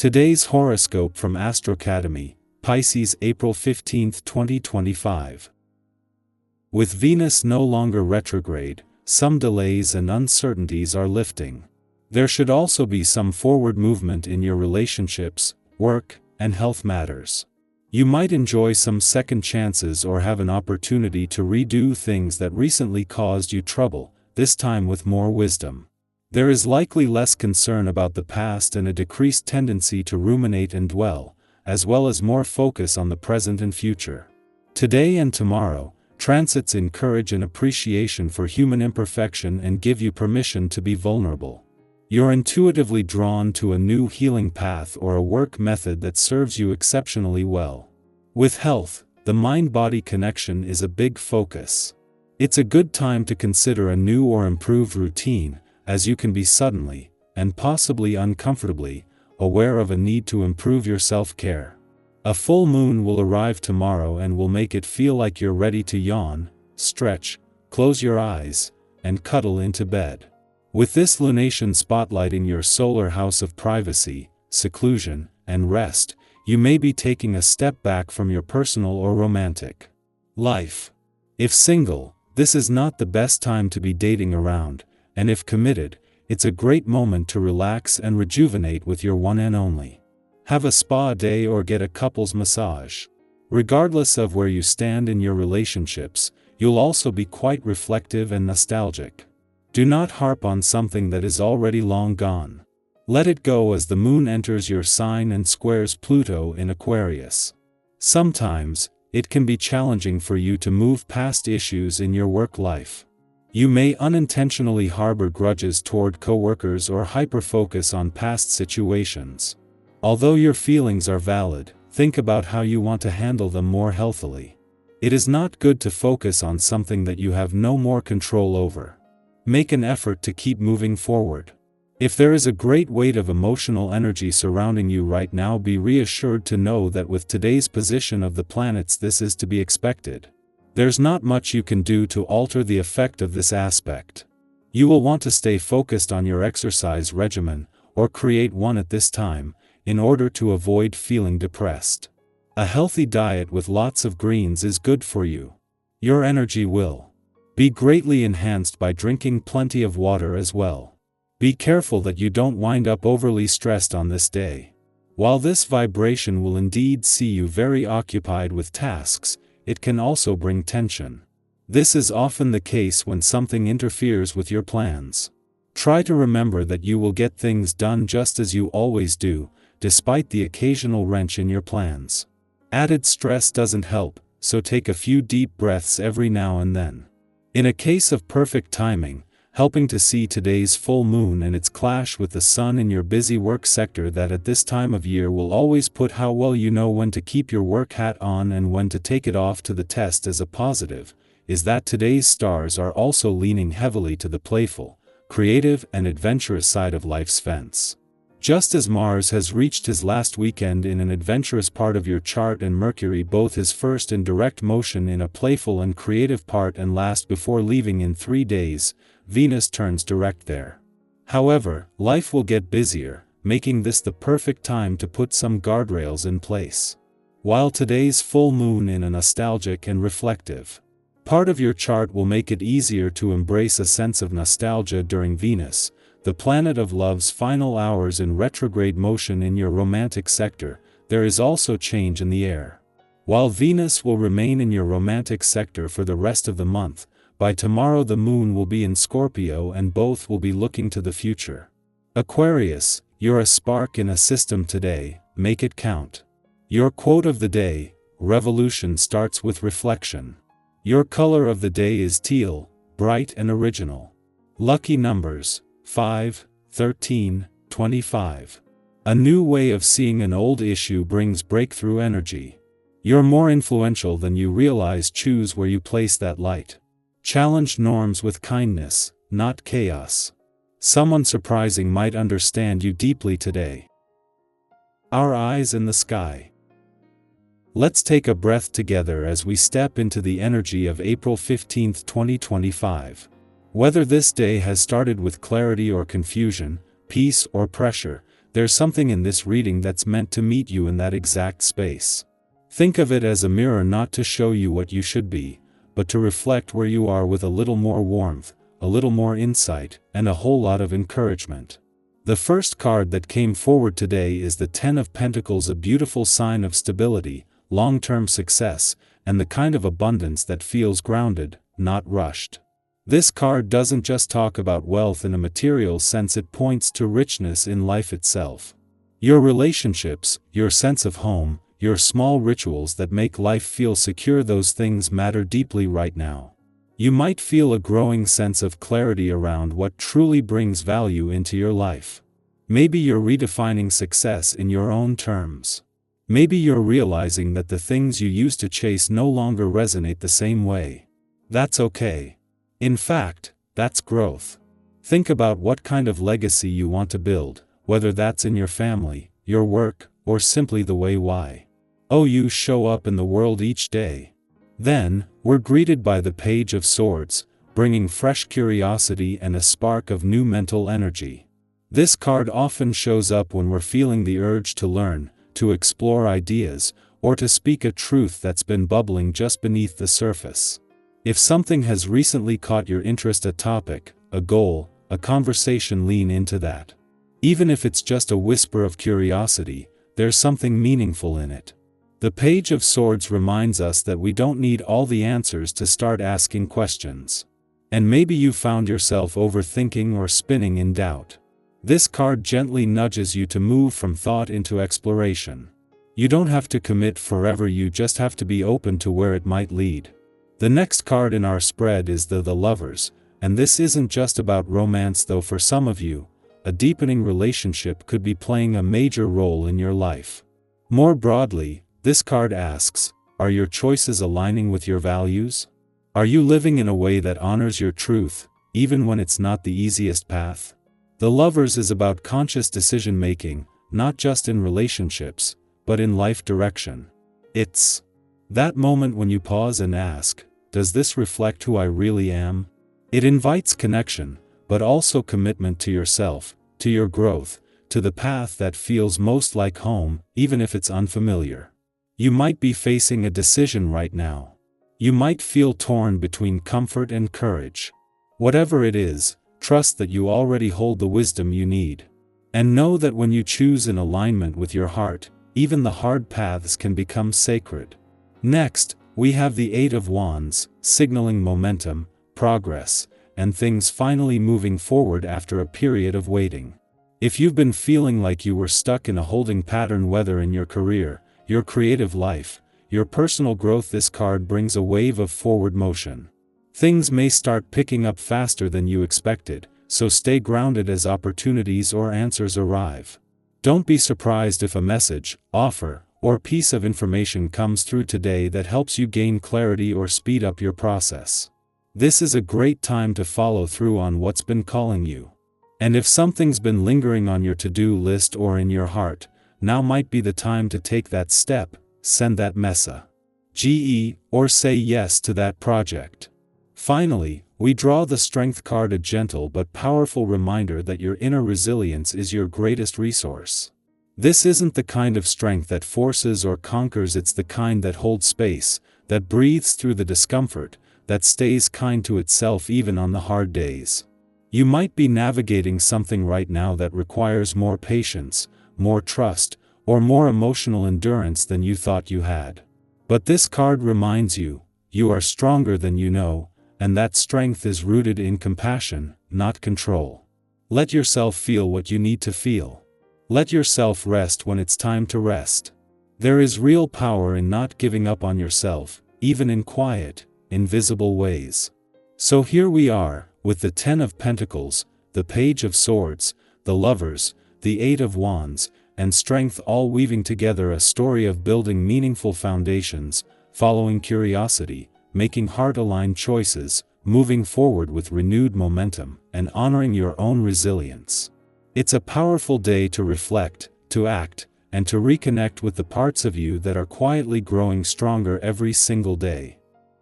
Today's horoscope from Astrocademy, Pisces, April 15, 2025. With Venus no longer retrograde, some delays and uncertainties are lifting. There should also be some forward movement in your relationships, work, and health matters. You might enjoy some second chances or have an opportunity to redo things that recently caused you trouble, this time with more wisdom. There is likely less concern about the past and a decreased tendency to ruminate and dwell, as well as more focus on the present and future. Today and tomorrow, transits encourage an appreciation for human imperfection and give you permission to be vulnerable. You're intuitively drawn to a new healing path or a work method that serves you exceptionally well. With health, the mind-body connection is a big focus. It's a good time to consider a new or improved routine, as you can be suddenly, and possibly uncomfortably, aware of a need to improve your self-care. A full moon will arrive tomorrow and will make it feel like you're ready to yawn, stretch, close your eyes, and cuddle into bed. With this lunation spotlighting your solar house of privacy, seclusion, and rest, you may be taking a step back from your personal or romantic life. If single, this is not the best time to be dating around, and if committed, it's a great moment to relax and rejuvenate with your one and only. Have a spa day or get a couples massage. Regardless of where you stand in your relationships, you'll also be quite reflective and nostalgic. Do not harp on something that is already long gone. Let it go as the moon enters your sign and squares Pluto in Aquarius. Sometimes, it can be challenging for you to move past issues in your work life. You may unintentionally harbor grudges toward coworkers or hyper-focus on past situations. Although your feelings are valid, think about how you want to handle them more healthily. It is not good to focus on something that you have no more control over. Make an effort to keep moving forward. If there is a great weight of emotional energy surrounding you right now, be reassured to know that with today's position of the planets this is to be expected. There's not much you can do to alter the effect of this aspect. You will want to stay focused on your exercise regimen, or create one at this time, in order to avoid feeling depressed. A healthy diet with lots of greens is good for you. Your energy will be greatly enhanced by drinking plenty of water as well. Be careful that you don't wind up overly stressed on this day. While this vibration will indeed see you very occupied with tasks, it can also bring tension. This is often the case when something interferes with your plans. Try to remember that you will get things done just as you always do, despite the occasional wrench in your plans. Added stress doesn't help, so take a few deep breaths every now and then. In a case of perfect timing, helping to see today's full moon and its clash with the sun in your busy work sector that at this time of year will always put how well you know when to keep your work hat on and when to take it off to the test as a positive, is that today's stars are also leaning heavily to the playful, creative and adventurous side of life's fence. Just as Mars has reached his last weekend in an adventurous part of your chart and Mercury both his first in direct motion in a playful and creative part and last before leaving in 3 days, Venus turns direct there. However, life will get busier, making this the perfect time to put some guardrails in place. While today's full moon in a nostalgic and reflective part of your chart will make it easier to embrace a sense of nostalgia during Venus, the planet of love's final hours in retrograde motion in your romantic sector, there is also change in the air. While Venus will remain in your romantic sector for the rest of the month, by tomorrow the moon will be in Scorpio and both will be looking to the future. Aquarius, you're a spark in a system today, make it count. Your quote of the day, revolution starts with reflection. Your color of the day is teal, bright and original. Lucky numbers, 5, 13, 25. A new way of seeing an old issue brings breakthrough energy. You're more influential than you realize. Choose where you place that light. Challenge norms with kindness, not chaos. Someone surprising might understand you deeply today. Our eyes in the sky. Let's take a breath together as we step into the energy of April 15, 2025. Whether this day has started with clarity or confusion, peace or pressure, there's something in this reading that's meant to meet you in that exact space. Think of it as a mirror, not to show you what you should be, but to reflect where you are with a little more warmth, a little more insight, and a whole lot of encouragement. The first card that came forward today is the Ten of Pentacles, a beautiful sign of stability, long-term success, and the kind of abundance that feels grounded, not rushed. This card doesn't just talk about wealth in a material sense, it points to richness in life itself. Your relationships, your sense of home, your small rituals that make life feel secure, those things matter deeply right now. You might feel a growing sense of clarity around what truly brings value into your life. Maybe you're redefining success in your own terms. Maybe you're realizing that the things you used to chase no longer resonate the same way. That's okay. In fact, that's growth. Think about what kind of legacy you want to build, whether that's in your family, your work, or simply the way you show up in the world each day. Then, we're greeted by the Page of Swords, bringing fresh curiosity and a spark of new mental energy. This card often shows up when we're feeling the urge to learn, to explore ideas, or to speak a truth that's been bubbling just beneath the surface. If something has recently caught your interest, a topic, a goal, a conversation, lean into that. Even if it's just a whisper of curiosity, there's something meaningful in it. The Page of Swords reminds us that we don't need all the answers to start asking questions. And maybe you found yourself overthinking or spinning in doubt. This card gently nudges you to move from thought into exploration. You don't have to commit forever, you just have to be open to where it might lead. The next card in our spread is the Lovers, and this isn't just about romance, though for some of you, a deepening relationship could be playing a major role in your life. More broadly, this card asks, are your choices aligning with your values? Are you living in a way that honors your truth, even when it's not the easiest path? The Lovers is about conscious decision-making, not just in relationships, but in life direction. It's that moment when you pause and ask, does this reflect who I really am? It invites connection, but also commitment to yourself, to your growth, to the path that feels most like home, even if it's unfamiliar. You might be facing a decision right now. You might feel torn between comfort and courage. Whatever it is, trust that you already hold the wisdom you need. And know that when you choose in alignment with your heart, even the hard paths can become sacred. Next, we have the Eight of Wands, signaling momentum, progress, and things finally moving forward after a period of waiting. If you've been feeling like you were stuck in a holding pattern, whether in your career, your creative life, your personal growth, this card brings a wave of forward motion. Things may start picking up faster than you expected, so stay grounded as opportunities or answers arrive. Don't be surprised if a message, offer, or piece of information comes through today that helps you gain clarity or speed up your process. This is a great time to follow through on what's been calling you. And if something's been lingering on your to-do list or in your heart, now might be the time to take that step, send that message, or say yes to that project. Finally, we draw the Strength card, a gentle but powerful reminder that your inner resilience is your greatest resource. This isn't the kind of strength that forces or conquers, it's the kind that holds space, that breathes through the discomfort, that stays kind to itself even on the hard days. You might be navigating something right now that requires more patience, more trust, or more emotional endurance than you thought you had. But this card reminds you, you are stronger than you know, and that strength is rooted in compassion, not control. Let yourself feel what you need to feel. Let yourself rest when it's time to rest. There is real power in not giving up on yourself, even in quiet, invisible ways. So here we are, with the Ten of Pentacles, the Page of Swords, the Lovers, the Eight of Wands, and Strength, all weaving together a story of building meaningful foundations, following curiosity, making heart-aligned choices, moving forward with renewed momentum, and honoring your own resilience. It's a powerful day to reflect, to act, and to reconnect with the parts of you that are quietly growing stronger every single day.